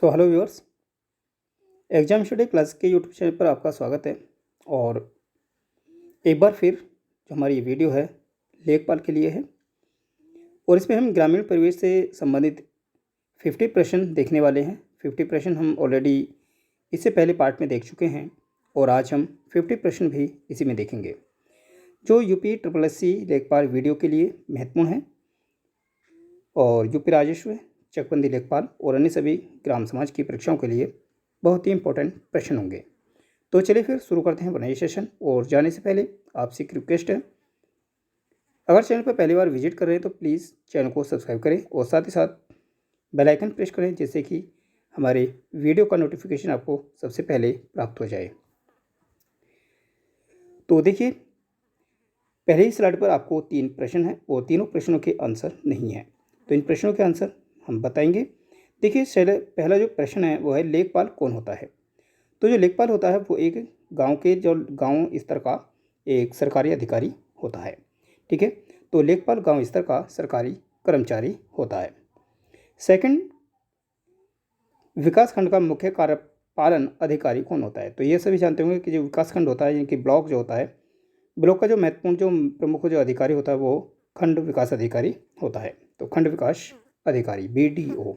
Hello viewers. Exam study class के YouTube channel पर आपका स्वागत है। और एक बार फिर जो हमारी ये वीडियो है लेखपाल के लिए है और इसमें हम ग्रामीण परिवेश से संबंधित 50 प्रश्न देखने वाले हैं। 50 प्रश्न हम ऑलरेडी इससे पहले पार्ट में देख चुके हैं और आज हम 50 प्रश्न भी इसी में देखेंगे जो यूपी SSC लेखपाल वीडियो के लिए महत्वपूर्ण है और यूपी राजस्व, चकबंदी लेखपाल और अन्य सभी ग्राम समाज की परीक्षाओं के लिए बहुत ही इंपॉर्टेंट प्रश्न होंगे। तो चलिए फिर शुरू करते हैं बनाइए सेशन। और जाने से पहले आपसे एक रिक्वेस्ट है, अगर चैनल पर पहली बार विजिट कर रहे हैं तो प्लीज़ चैनल को सब्सक्राइब करें और साथ ही साथ बेल आइकन प्रेस करें जिससे कि हमारे वीडियो का नोटिफिकेशन आपको सबसे पहले प्राप्त हो जाए। तो देखिए, पहले ही स्लाइड पर आपको 3 प्रश्न हैं और तीनों प्रश्नों के आंसर नहीं हैं, तो इन प्रश्नों के आंसर हम बताएंगे। देखिए, पहला जो प्रश्न है वो है लेखपाल कौन होता है। तो जो लेखपाल होता है वो एक गांव स्तर का एक सरकारी अधिकारी होता है। ठीक है, तो लेखपाल गांव स्तर का सरकारी कर्मचारी होता है। सेकंड, विकासखंड का मुख्य कार्यपालन अधिकारी कौन होता है। तो ये सभी जानते होंगे कि जो विकासखंड होता है यानी कि ब्लॉक जो होता है, ब्लॉक का जो महत्वपूर्ण जो प्रमुख जो अधिकारी होता है वो खंड विकास अधिकारी होता है। तो खंड विकास अधिकारी BDO।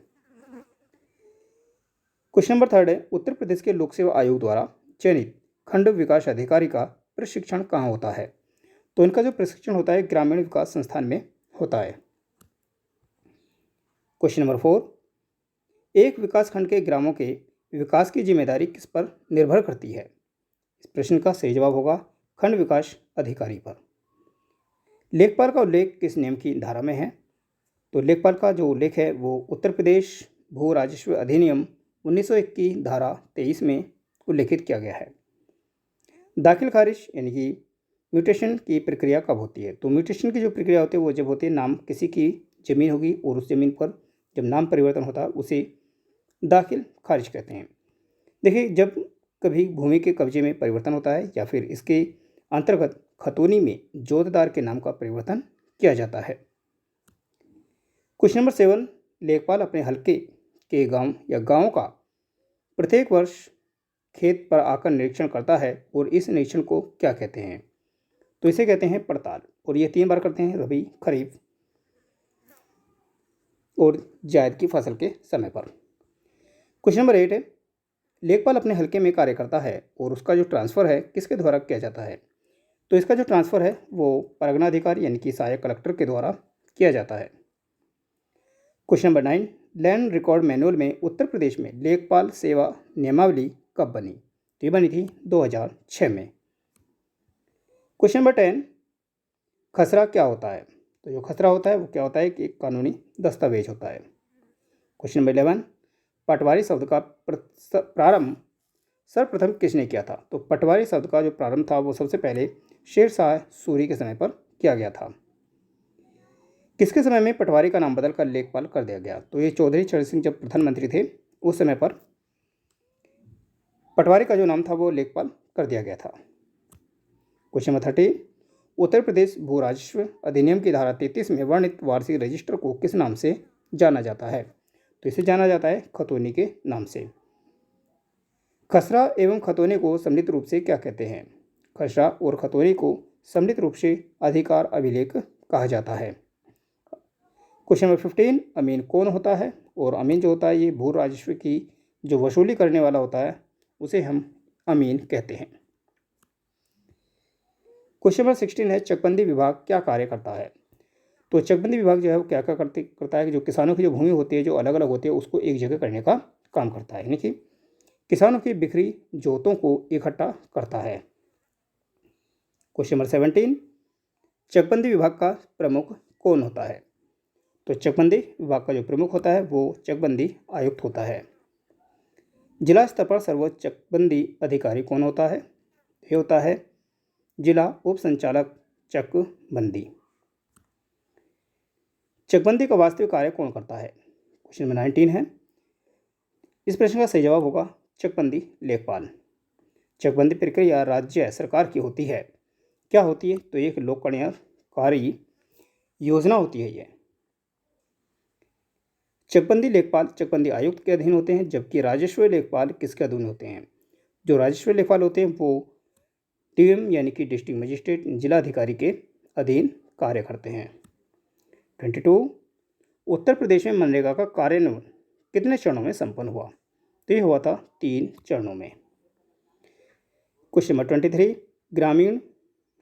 क्वेश्चन नंबर 3 है, उत्तर प्रदेश के लोक सेवा आयोग द्वारा चयनित खंड विकास अधिकारी का प्रशिक्षण कहाँ होता है। तो इनका जो प्रशिक्षण होता है ग्रामीण विकास संस्थान में होता है। क्वेश्चन नंबर 4, एक विकास खंड के ग्रामों के विकास की जिम्मेदारी किस पर निर्भर करती है। इस प्रश्न का सही जवाब होगा खंड विकास अधिकारी पर। लेखपाल का उल्लेख किस नियम की धारा में है। तो लेखपाल का जो उल्लेख है वो उत्तर प्रदेश भू राजस्व अधिनियम 1901 की धारा 23 में उल्लेखित किया गया है। दाखिल खारिज यानी कि म्यूटेशन की प्रक्रिया कब होती है। तो म्यूटेशन की जो प्रक्रिया होती है वो जब होती है, नाम किसी की ज़मीन होगी और उस ज़मीन पर जब नाम परिवर्तन होता है उसे दाखिल खारिज कहते हैं। देखिए, जब कभी भूमि के कब्जे में परिवर्तन होता है या फिर इसके अंतर्गत खतौनी में जोतदार के नाम का परिवर्तन किया जाता है। क्वेश्चन नंबर 7, लेखपाल अपने हल्के के गांव या गांव का प्रत्येक वर्ष खेत पर आकर निरीक्षण करता है और इस निरीक्षण को क्या कहते हैं। तो इसे कहते हैं पड़ताल और ये 3 बार करते हैं, रबी, खरीफ और जायद की फसल के समय पर। क्वेश्चन नंबर 8 है, लेखपाल अपने हल्के में कार्य करता है और उसका जो ट्रांसफ़र है किसके द्वारा किया जाता है। तो इसका जो ट्रांसफ़र है वो परगना अधिकारी यानी कि सहायक कलेक्टर के द्वारा किया जाता है। Question number 9, land record manual में उत्तर प्रदेश में लेखपाल सेवा नियमावली कब बनी। तो ये बनी थी 2006 में। क्वेश्चन नंबर 10, खसरा क्या होता है। तो जो खसरा होता है वो क्या होता है कि एक कानूनी दस्तावेज होता है। क्वेश्चन नंबर 11, पटवारी शब्द का प्रारंभ सर्वप्रथम किसने किया था। तो पटवारी शब्द का जो प्रारंभ था वो सबसे पहले शेरशाह सूरी के समय पर किया गया था। किसके समय में पटवारी का नाम बदलकर लेखपाल कर दिया गया। तो ये चौधरी चरण सिंह जब प्रधानमंत्री थे उस समय पर पटवारी का जो नाम था वो लेखपाल कर दिया गया था। क्वेश्चन नंबर 13, उत्तर प्रदेश भू राजस्व अधिनियम की धारा 33 में वर्णित वार्षिक रजिस्टर को किस नाम से जाना जाता है। तो इसे जाना जाता है खतौनी के नाम से। खसरा एवं खतौनी को सम्मिलित रूप से क्या कहते हैं। खसरा और खतौनी को सम्मिलित रूप से अधिकार अभिलेख कहा जाता है। क्वेश्चन नंबर 15, अमीन कौन होता है। और अमीन जो होता है ये भू राजस्व की जो वसूली करने वाला होता है उसे हम अमीन कहते हैं। क्वेश्चन नंबर 16 है, चकबंदी विभाग क्या कार्य करता है। तो चकबंदी विभाग जो है वो क्या क्या करता है कि जो किसानों की जो भूमि होती है जो अलग अलग होती है उसको एक जगह करने का काम करता है, यानी कि किसानों की बिखरी जोतों को इकट्ठा करता है। क्वेश्चन नंबर 17, चकबंदी विभाग का प्रमुख कौन होता है। तो चकबंदी विभाग का जो प्रमुख होता है वो चकबंदी आयुक्त होता है। जिला स्तर पर सर्वोच्च चकबंदी अधिकारी कौन होता है। ये होता है जिला उप संचालक चकबंदी। चकबंदी का वास्तविक कार्य कौन करता है। क्वेश्चन नंबर 19 है, इस प्रश्न का सही जवाब होगा चकबंदी लेखपाल। चकबंदी प्रक्रिया राज्य सरकार की होती है। क्या होती है। तो एक लोक कल्याणकारी योजना होती है ये। चकबंदी लेखपाल चकबंदी आयुक्त के अधीन होते हैं, जबकि राजस्व लेखपाल किसके अधीन होते हैं? जो राजस्व लेखपाल होते हैं वो डीएम यानी कि डिस्ट्रिक्ट मजिस्ट्रेट जिलाधिकारी के अधीन कार्य करते हैं। 22 उत्तर प्रदेश में मनरेगा का कार्यान्वयन कितने चरणों में संपन्न हुआ? तो ये हुआ था 3 चरणों में। क्वेश्चन नंबर 23 ग्रामीण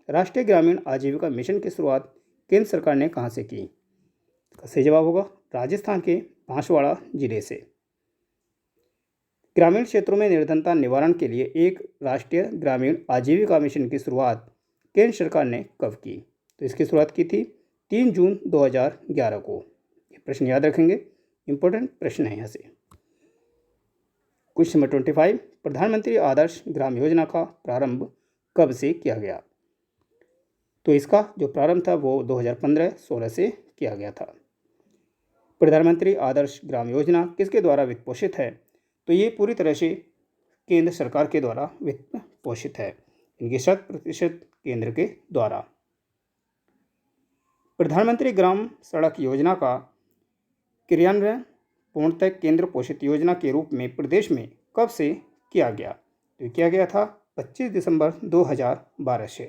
राष्ट्रीय ग्रामीण आजीविका मिशन की शुरुआत केंद्र सरकार ने कहाँ से की? इसका सही जवाब होगा राजस्थान के बांसवाड़ा जिले से। ग्रामीण क्षेत्रों में निर्धनता निवारण के लिए एक राष्ट्रीय ग्रामीण आजीविका मिशन की शुरुआत केंद्र सरकार ने कब की? तो इसकी शुरुआत की थी 3 जून 2011 को। ये प्रश्न याद रखेंगे, इंपॉर्टेंट प्रश्न है यहाँ से। क्वेश्चन नंबर 25 प्रधानमंत्री आदर्श ग्राम योजना का प्रारंभ कब से किया गया? तो इसका जो प्रारंभ था वो 2015-16 से किया गया था। प्रधानमंत्री आदर्श ग्राम योजना किसके द्वारा वित्त पोषित है? तो ये पूरी तरह से केंद्र सरकार के द्वारा वित्त पोषित है, इनकी 100% केंद्र के द्वारा। प्रधानमंत्री ग्राम सड़क योजना का क्रियान्वयन पूर्णतः केंद्र पोषित योजना के रूप में प्रदेश में कब से किया गया? तो किया गया था 25 दिसंबर 2012 से।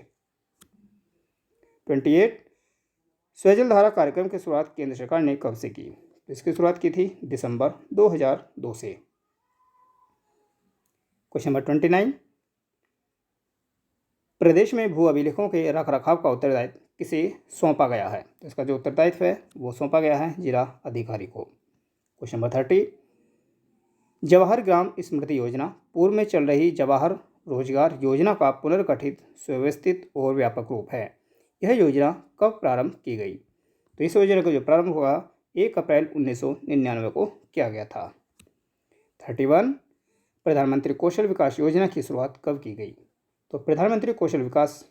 28 स्वजल धारा कार्यक्रम की शुरुआत केंद्र सरकार ने कब से की? तो इसकी शुरुआत की थी दिसंबर 2002 से। क्वेश्चन नंबर 29 प्रदेश में भू अभिलेखों के रखरखाव का उत्तरदायित्व किसे सौंपा गया है? तो इसका जो उत्तरदायित्व है वो सौंपा गया है जिला अधिकारी को। क्वेश्चन नंबर 30 जवाहर ग्राम स्मृति योजना पूर्व में चल रही जवाहर रोजगार योजना का पुनर्गठित सुव्यवस्थित और व्यापक रूप है। यह योजना कब प्रारंभ की गई? तो इस योजना का जो प्रारंभ हुआ 1 अप्रैल 1999 को किया गया था। 31 प्रधानमंत्री कौशल विकास योजना की शुरुआत कब की गई? तो प्रधानमंत्री कौशल विकास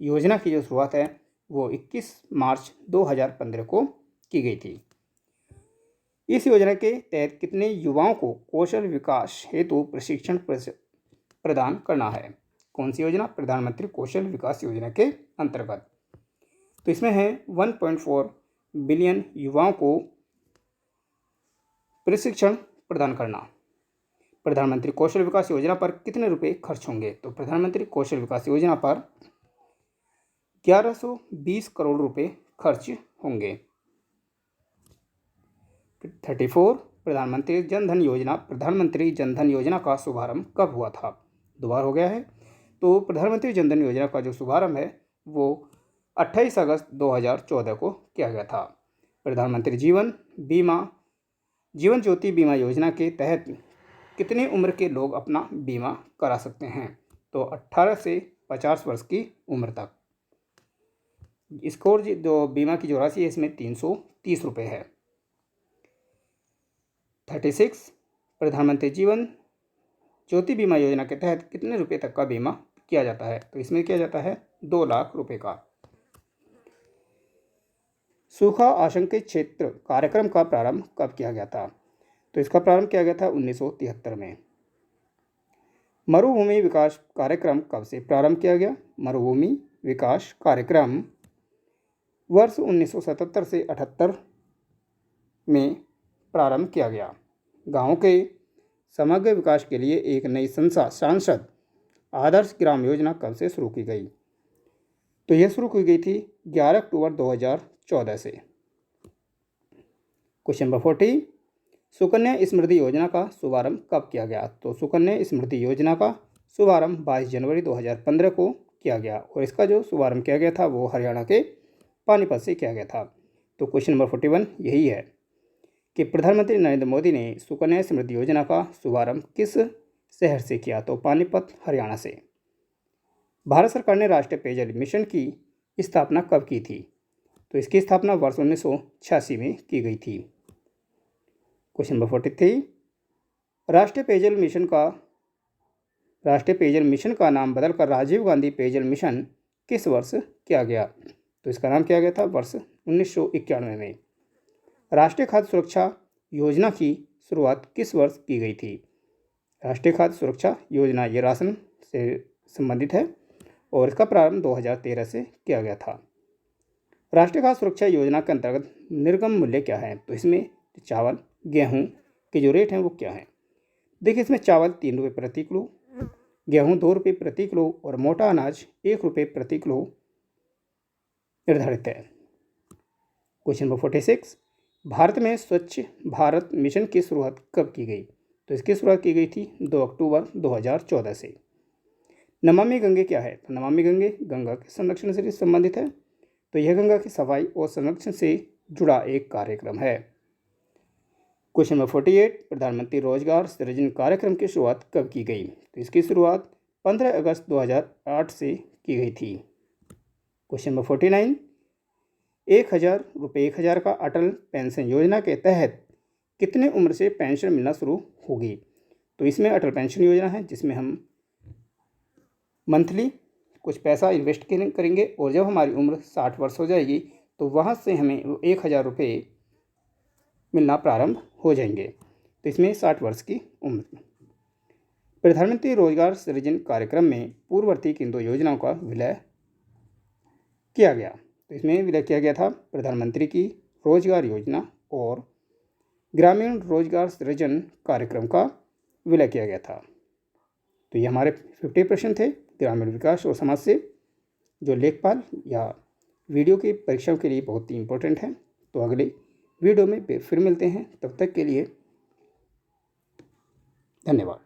योजना की जो शुरुआत है वो 21 मार्च 2015 को की गई थी। इस योजना के तहत कितने युवाओं को कौशल विकास हेतु प्रशिक्षण प्रदान करना है? कौन सी योजना? प्रधानमंत्री कौशल विकास योजना के अंतर्गत। तो इसमें है 1.4 बिलियन युवाओं को प्रशिक्षण प्रदान करना। प्रधानमंत्री कौशल विकास योजना पर कितने रुपए खर्च होंगे? तो प्रधानमंत्री कौशल विकास योजना पर 1120 करोड़ रुपए खर्च होंगे। 34 प्रधानमंत्री जन धन योजना का शुभारंभ कब हुआ था? दोबारा हो गया है। तो प्रधानमंत्री जन धन योजना का जो शुभारंभ है वो 28 अगस्त 2014 को किया गया था। प्रधानमंत्री जीवन ज्योति बीमा योजना के तहत कितनी उम्र के लोग अपना बीमा करा सकते हैं? तो 18 से 50 वर्ष की उम्र तक। इसको जो बीमा की जो राशि है इसमें 330 रुपये है। 36 प्रधानमंत्री जीवन ज्योति बीमा योजना के तहत कितने रुपए तक का बीमा किया जाता है? तो इसमें किया जाता है 2 लाख रुपए का। सूखा आशंकित क्षेत्र कार्यक्रम का प्रारंभ कब किया गया था? तो इसका प्रारंभ किया गया था 1973 में। मरुभूमि विकास कार्यक्रम कब से प्रारंभ किया गया? मरुभूमि विकास कार्यक्रम वर्ष 1977 से 78 में प्रारंभ किया गया। गाँव के समग्र विकास के लिए एक नई सांसद आदर्श ग्राम योजना कब से शुरू की गई? तो यह शुरू की गई थी 11 अक्टूबर 2014 से। क्वेश्चन नंबर 40 सुकन्या समृद्धि योजना का शुभारंभ कब किया गया? तो सुकन्या समृद्धि योजना का शुभारंभ 22 जनवरी 2015 को किया गया और इसका जो शुभारंभ किया गया था वो हरियाणा के पानीपत से किया गया था। तो क्वेश्चन नंबर 41 यही है कि प्रधानमंत्री नरेंद्र मोदी ने सुकन्या समृद्धि योजना का शुभारंभ किस शहर से किया? तो पानीपत हरियाणा से। भारत सरकार ने राष्ट्रीय पेयजल मिशन की स्थापना कब की थी? तो इसकी स्थापना वर्ष 1986 में की गई थी। क्वेश्चन नंबर 43 राष्ट्रीय पेयजल मिशन का नाम बदलकर राजीव गांधी पेयजल मिशन किस वर्ष किया गया? तो इसका नाम किया गया था वर्ष 1991 में। राष्ट्रीय खाद्य सुरक्षा योजना की शुरुआत किस वर्ष की गई थी? राष्ट्रीय खाद्य सुरक्षा योजना ये राशन से संबंधित है और इसका प्रारंभ 2013 से किया गया था। राष्ट्रीय खाद्य सुरक्षा योजना के अंतर्गत निर्गम मूल्य क्या है? तो इसमें चावल गेहूं के जो रेट हैं वो क्या हैं। देखिए, इसमें चावल 3 रुपये प्रति किलो, गेहूं 2 रुपये प्रति किलो और मोटा अनाज 1 रुपये प्रति किलो निर्धारित है। क्वेश्चन नंबर 46, भारत में स्वच्छ भारत मिशन की शुरुआत कब की गई। तो इसकी शुरुआत की गई थी 2 अक्टूबर 2014 से। नमामि गंगे क्या है। तो नमामि गंगे गंगा के संरक्षण से संबंधित है। तो यह गंगा की सफाई और संरक्षण से जुड़ा एक कार्यक्रम है। क्वेश्चन नंबर 48, प्रधानमंत्री रोजगार सृजन कार्यक्रम की शुरुआत कब की गई। तो इसकी शुरुआत 15 अगस्त 2008 से की गई थी। क्वेश्चन नंबर 49, 1,000 का अटल पेंशन योजना के तहत कितने उम्र से पेंशन मिलना शुरू होगी। तो इसमें अटल पेंशन योजना है जिसमें हम मंथली कुछ पैसा इन्वेस्ट करेंगे और जब हमारी उम्र 60 वर्ष हो जाएगी तो वहाँ से हमें 1,000 मिलना प्रारंभ हो जाएंगे। तो इसमें 60 वर्ष की उम्र। प्रधानमंत्री रोजगार सृजन कार्यक्रम में पूर्ववर्ती किन 2 योजनाओं का विलय किया गया। तो इसमें विलय किया गया था प्रधानमंत्री की रोजगार योजना और ग्रामीण रोजगार सृजन कार्यक्रम का विलय किया गया था। तो ये हमारे 50 प्रश्न थे ग्रामीण विकास और समाज से, जो लेखपाल या वीडियो की परीक्षाओं के लिए बहुत ही इम्पोर्टेंट है। तो अगले वीडियो में फिर मिलते हैं, तब तक के लिए धन्यवाद।